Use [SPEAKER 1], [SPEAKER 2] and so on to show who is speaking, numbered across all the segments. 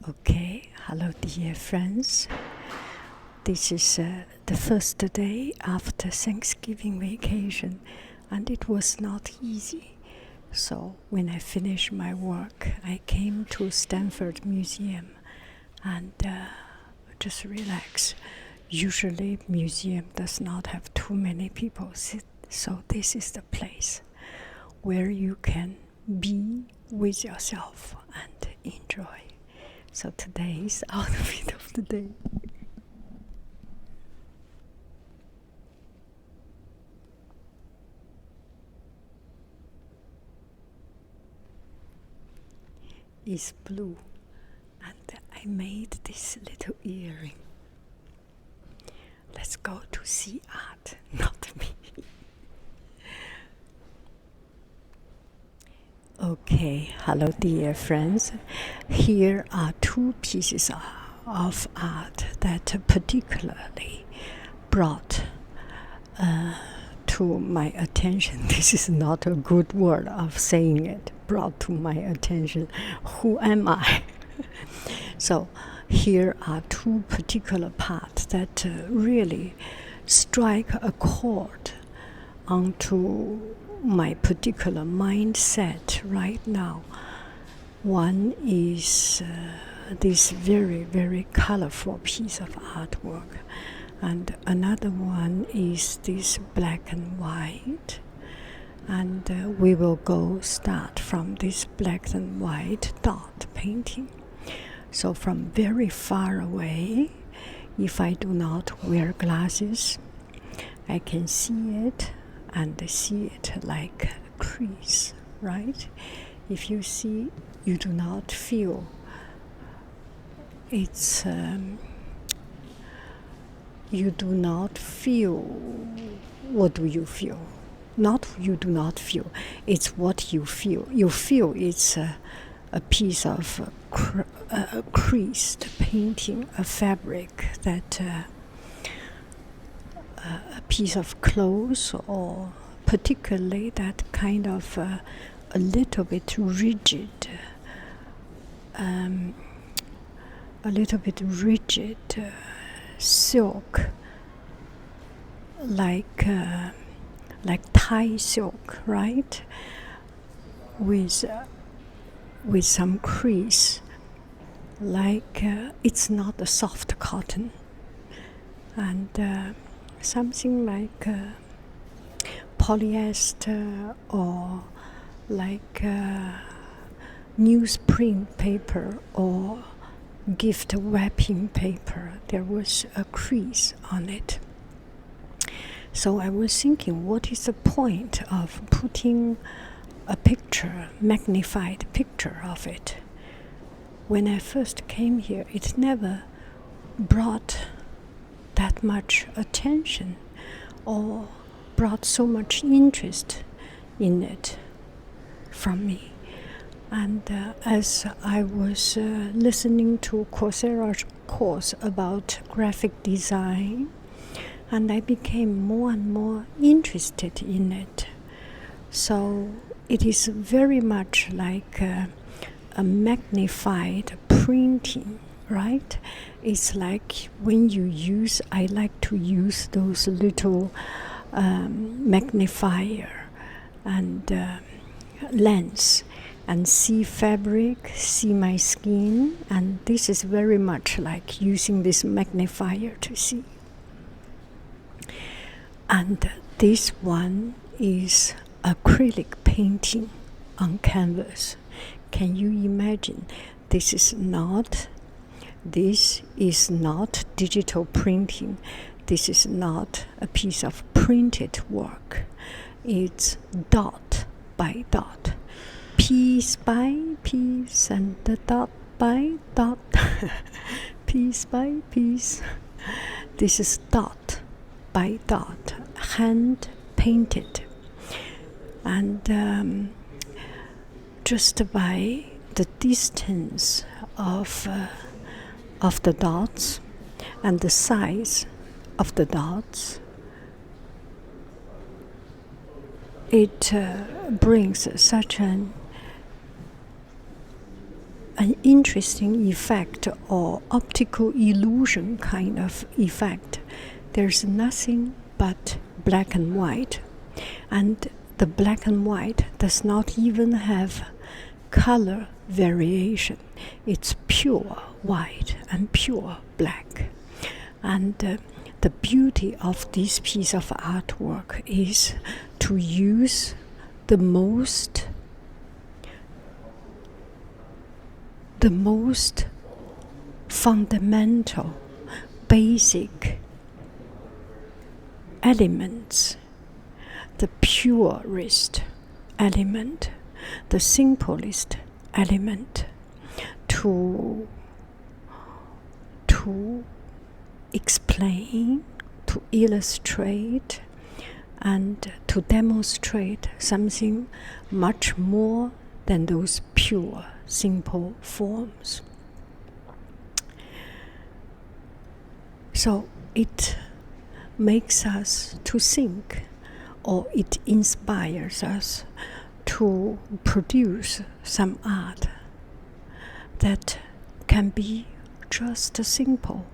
[SPEAKER 1] Okay, hello dear friends. This is the first day after Thanksgiving vacation, and it was not easy. So when I finished my work, I came to Stanford Museum and just relax. Usually museum does not have too many people sit, so this is the place where you can be with yourself and enjoy. So today is outfit of the day. Is blue, and I made this little earring. Let's go to see art, not me. Okay, hello dear friends. Here are two pieces of art that particularly brought to my attention. This is not a good word of saying it. Brought to my attention. Who am I? So here are two particular parts that really strike a chord onto my particular mindset right now. One is this very, very colorful piece of artwork, and another one is this black and white. And we will go start from this black and white dot painting. So from very far away, if I do not wear glasses, I can see it and see it like a crease, right? If you see, you do not feel it's you do not feel. What do you feel? Not you do not feel, it's what you feel. You feel it's a piece of creased painting, a fabric that a piece of clothes, or particularly that kind of a little bit rigid, silk, like Thai silk, right? With some crease, like it's not a soft cotton, and something like polyester or like newsprint paper or gift wrapping paper. There was a crease on it. So I was thinking, what is the point of putting a picture, magnified picture of it? When I first came here, it never brought that much attention or brought so much interest in it from me. And as I was listening to Coursera's course about graphic design, and I became more and more interested in it. So it is very much like a magnified printing, right? It's like when you use, I like to use those little magnifier and lens and see fabric, see my skin, and this is very much like using this magnifier to see. And this one is acrylic painting on canvas. Can you imagine? This is not digital printing. This is not a piece of printed work. It's dot by dot, piece by piece, and the dot by dot, piece by piece. This is dot by dot, hand painted, and just by the distance of the dots and the size of the dots, it brings such an an interesting effect or optical illusion kind of effect. There's nothing but black and white, and the black and white does not even have color variation. It's pure white and pure black. And the beauty of this piece of artwork is to use the most fundamental, basic elements, the purest element, the simplest element, to explain, to illustrate, and to demonstrate something much more than those pure, simple forms. So it makes us to think, or it inspires us to produce some art that can be just simple,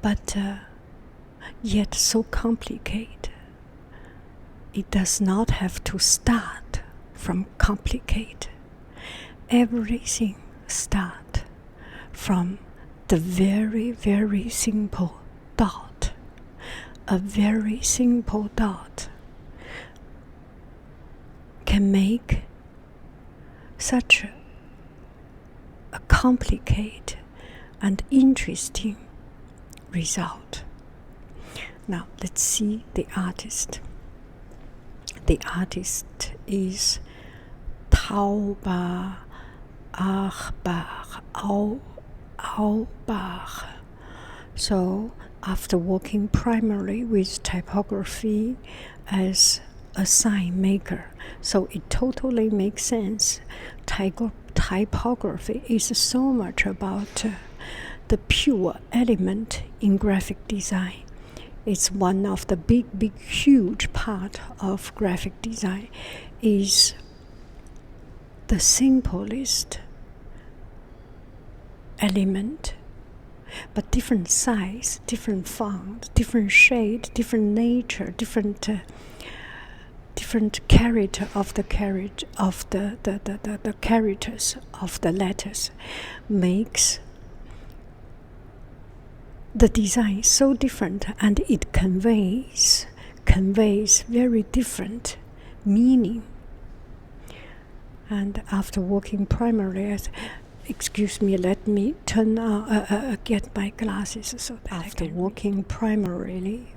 [SPEAKER 1] but yet so complicated. It does not have to start from complicated. Everything starts from the very, very simple dot. A very simple dot can make such a complicated and interesting result. Now let's see the artist. The artist is Tauber Aubach. So after working primarily with typography as a sign maker, so it totally makes sense. Typography is so much about the pure element in graphic design. It's one of the big, huge part of graphic design is the simplest element, but different size, different font, different shade, different nature, different character of the characters of the letters makes the design so different, and it conveys very different meaning. And after working primarily as, excuse me, let me turn get my glasses so that after working primarily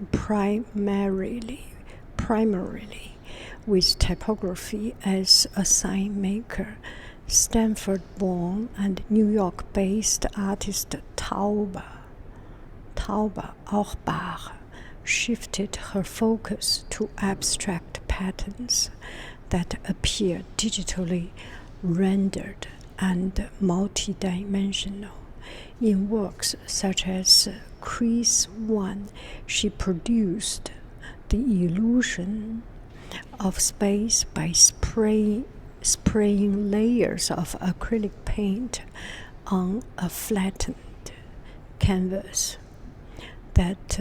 [SPEAKER 1] with typography as a sign maker, Stanford-born and New York-based artist Tauber Aubach shifted her focus to abstract patterns that appear digitally rendered and multidimensional. In works such as Crease 1, she produced the illusion of space by spraying layers of acrylic paint on a flattened canvas that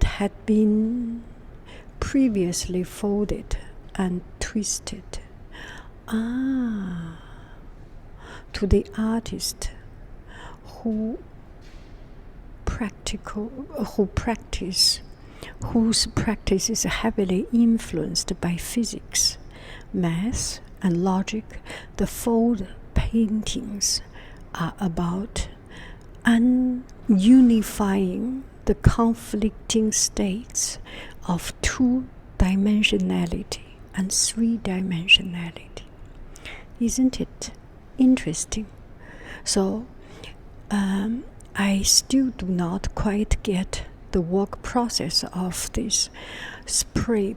[SPEAKER 1] had been previously folded and twisted. To the artist whose practice is heavily influenced by physics, math, and logic, the fold paintings are about unifying the conflicting states of two-dimensionality and three-dimensionality. Isn't it interesting? So I still do not quite get the work process of this spray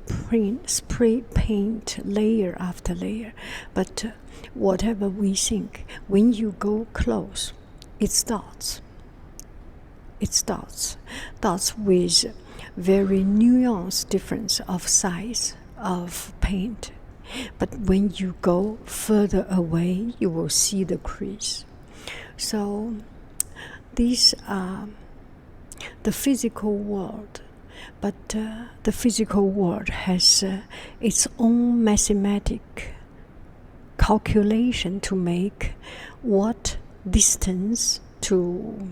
[SPEAKER 1] paint layer after layer, but whatever we think, when you go close, it starts with very nuanced difference of size of paint. But when you go further away, you will see the crease. So these are the physical world, but the physical world has its own mathematic calculation to make what distance to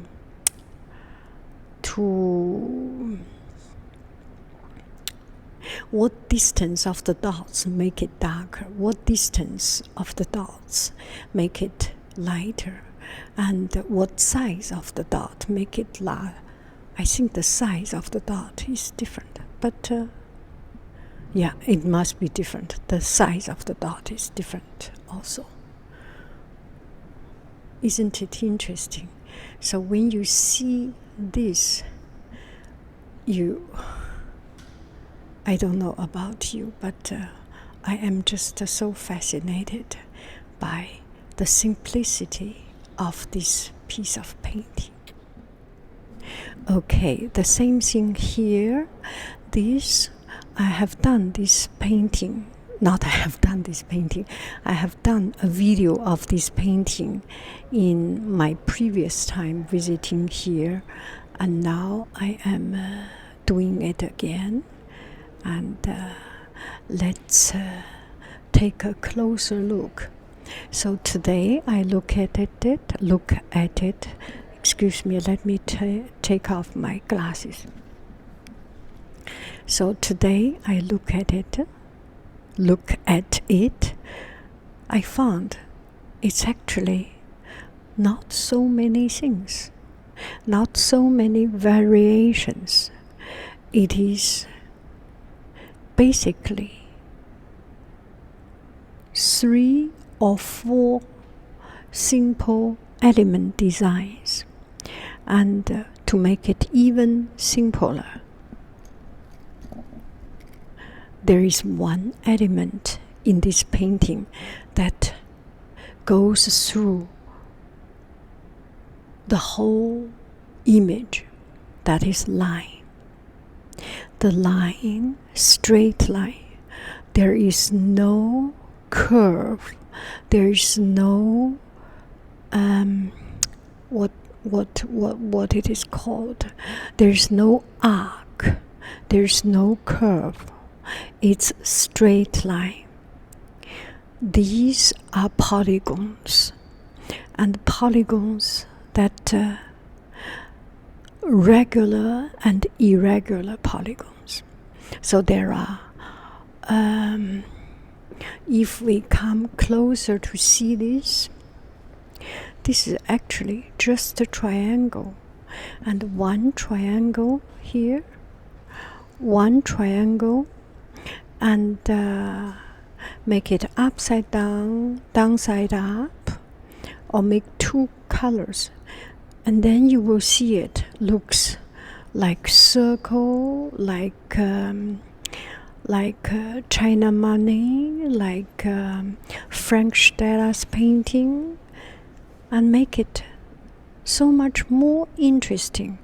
[SPEAKER 1] what distance of the dots make it darker, what distance of the dots make it lighter, and what size of the dot make it larger. I think the size of the dot is different, but yeah, it must be different. The size of the dot is different also. Isn't it interesting? So when you see this, I don't know about you, but I am just so fascinated by the simplicity of this piece of painting. Okay, the same thing here. I have done this painting. Not I have done this painting. I have done a video of this painting in my previous time visiting here, and now I am doing it again. And let's take a closer look. So today I look at it. Excuse me, let me take off my glasses. So today I look at it. I found it's actually not so many things, not so many variations. It is basically 3 or 4 simple element designs, and to make it even simpler, there is one element in this painting that goes through the whole image. That is line. The line, straight line. There is no curve. There is no what it is called. There is no arc. There is no curve. It's straight line. These are polygons, and polygons that regular and irregular polygons. So there are, if we come closer to see this is actually just a triangle, and one triangle here, one triangle, and make it upside down, downside up, or make 2 colors. And then you will see it looks like circle, like China money, like Frank Stella's painting, and make it so much more interesting,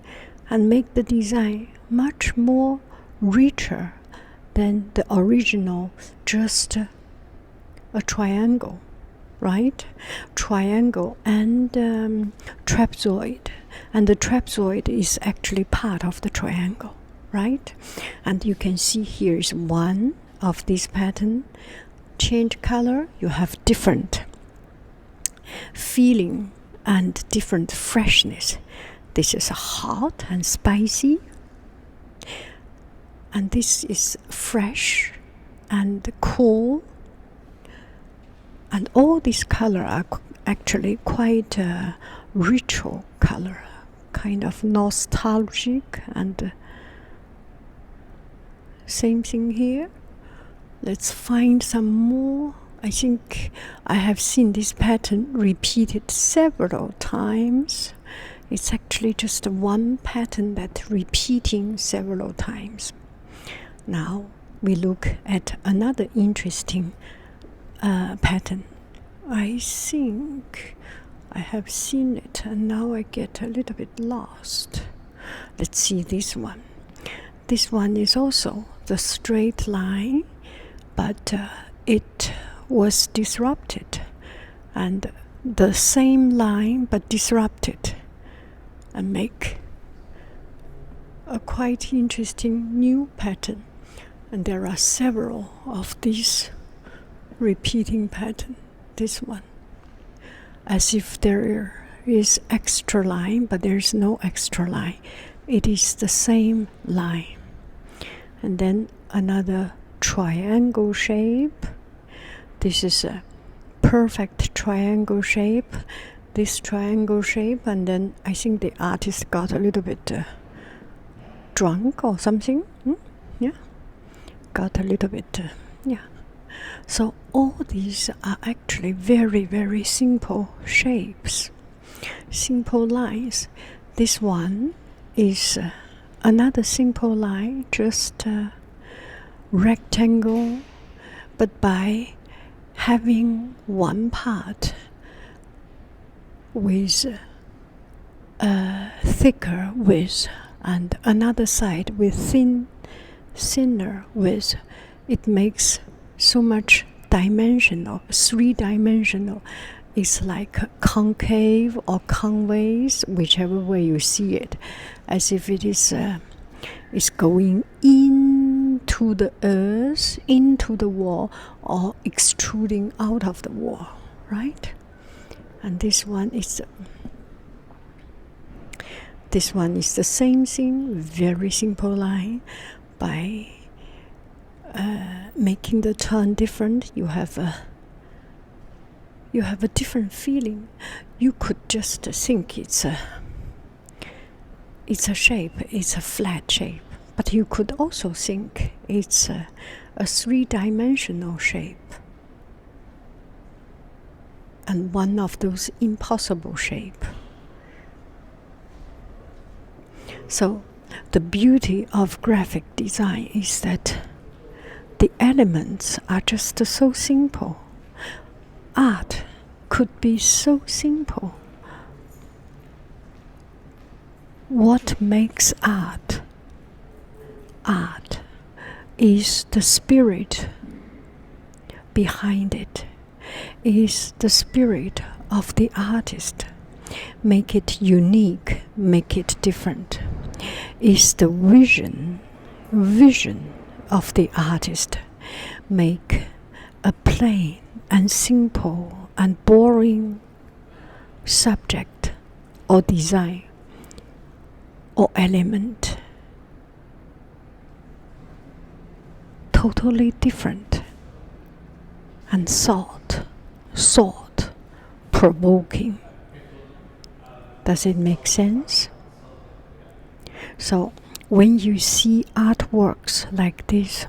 [SPEAKER 1] and make the design much more richer than the original, just a triangle. Right? Triangle and trapezoid. And the trapezoid is actually part of the triangle, right? And you can see here is one of this pattern. Change color, you have different feeling and different freshness. This is hot and spicy. And this is fresh and cool. And all these colors are actually quite ritual color, kind of nostalgic, and same thing here. Let's find some more. I think I have seen this pattern repeated several times. It's actually just one pattern that's repeating several times. Now we look at another interesting pattern. I think I have seen it, and now I get a little bit lost. Let's see this one. This one is also the straight line, but it was disrupted, and the same line but disrupted, and make a quite interesting new pattern. And there are several of these repeating pattern. This one, as if there is extra line, but there is no extra line. It is the same line. And then another triangle shape. This is a perfect triangle shape. This triangle shape, and then I think the artist got a little bit drunk or something. Yeah, got a little bit. Yeah. So all these are actually very, very simple shapes, simple lines. This one is another simple line, just a rectangle, but by having one part with a thicker width and another side with thinner width, it makes so much dimensional, three-dimensional. It's like concave or convex, whichever way you see it, as if it is going into the earth, into the wall, or extruding out of the wall, right? And this one is the same thing, very simple line. By making the turn different, you have a different feeling. You could just think it's a shape, it's a flat shape, but you could also think it's a three-dimensional shape, and one of those impossible shapes. So the beauty of graphic design is that the elements are just so simple. Art could be so simple. What makes art? Art is the spirit behind it, is the spirit of the artist. Make it unique, make it different. Is the vision of the artist. Make a plain and simple and boring subject or design or element totally different and thought-provoking. Does it make sense? So when you see artworks like this,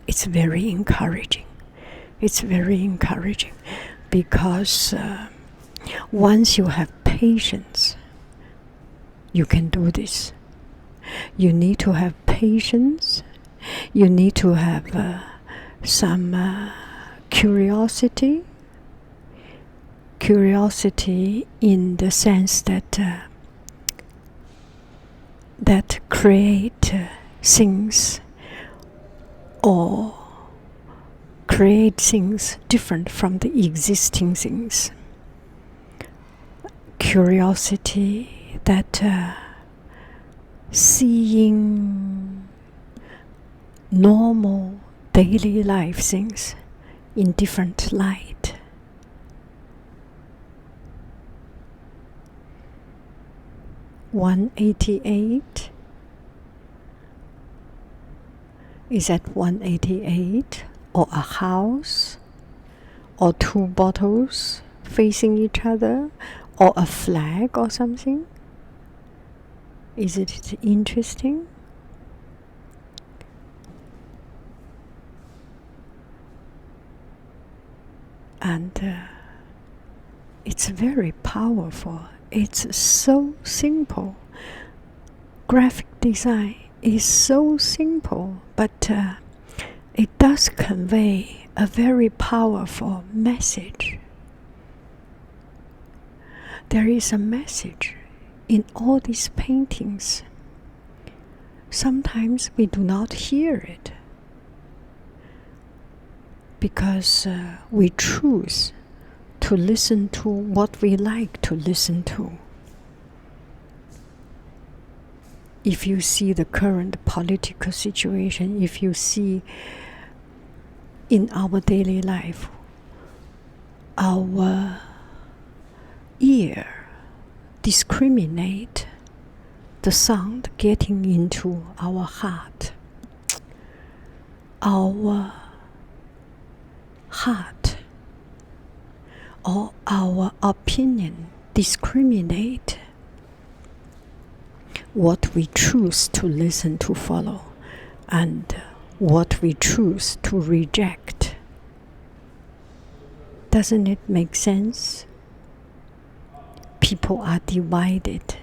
[SPEAKER 1] it's very encouraging. It's very encouraging because once you have patience, you can do this. You need to have patience. You need to have some curiosity. Curiosity in the sense that create things or create things different from the existing things. Curiosity that seeing normal daily life things in different light. (188) Is that 188 or a house or two bottles facing each other or a flag or something? Is it interesting? And it's very powerful. It's so simple. Graphic design is so simple, but it does convey a very powerful message. There is a message in all these paintings. Sometimes we do not hear it. because we choose to listen to what we like to listen to. If you see the current political situation, if you see in our daily life, our ear discriminate the sound getting into our heart. Our heart or our opinion discriminate what we choose to listen to follow and what we choose to reject. Doesn't it make sense? People are divided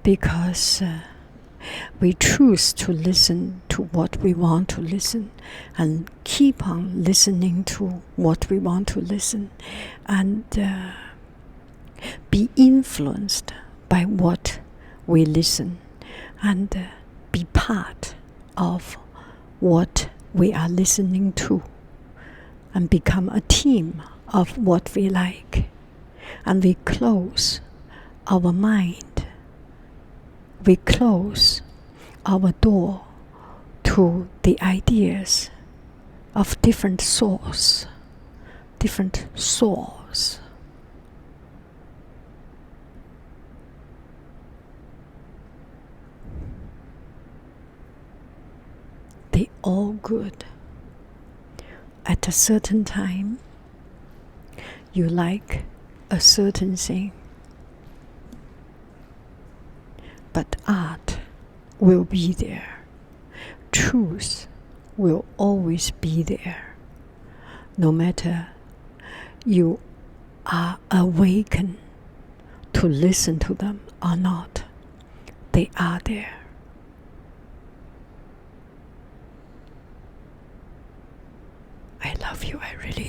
[SPEAKER 1] because we choose to listen to what we want to listen and keep on listening to what we want to listen and be influenced by what we listen and be part of what we are listening to and become a team of what we like. And we close our mind. We close our door to the ideas of different souls. They all good. At a certain time, you like a certain thing. But art will be there. Truth will always be there. No matter you are awakened to listen to them or not, they are there. I love you, I really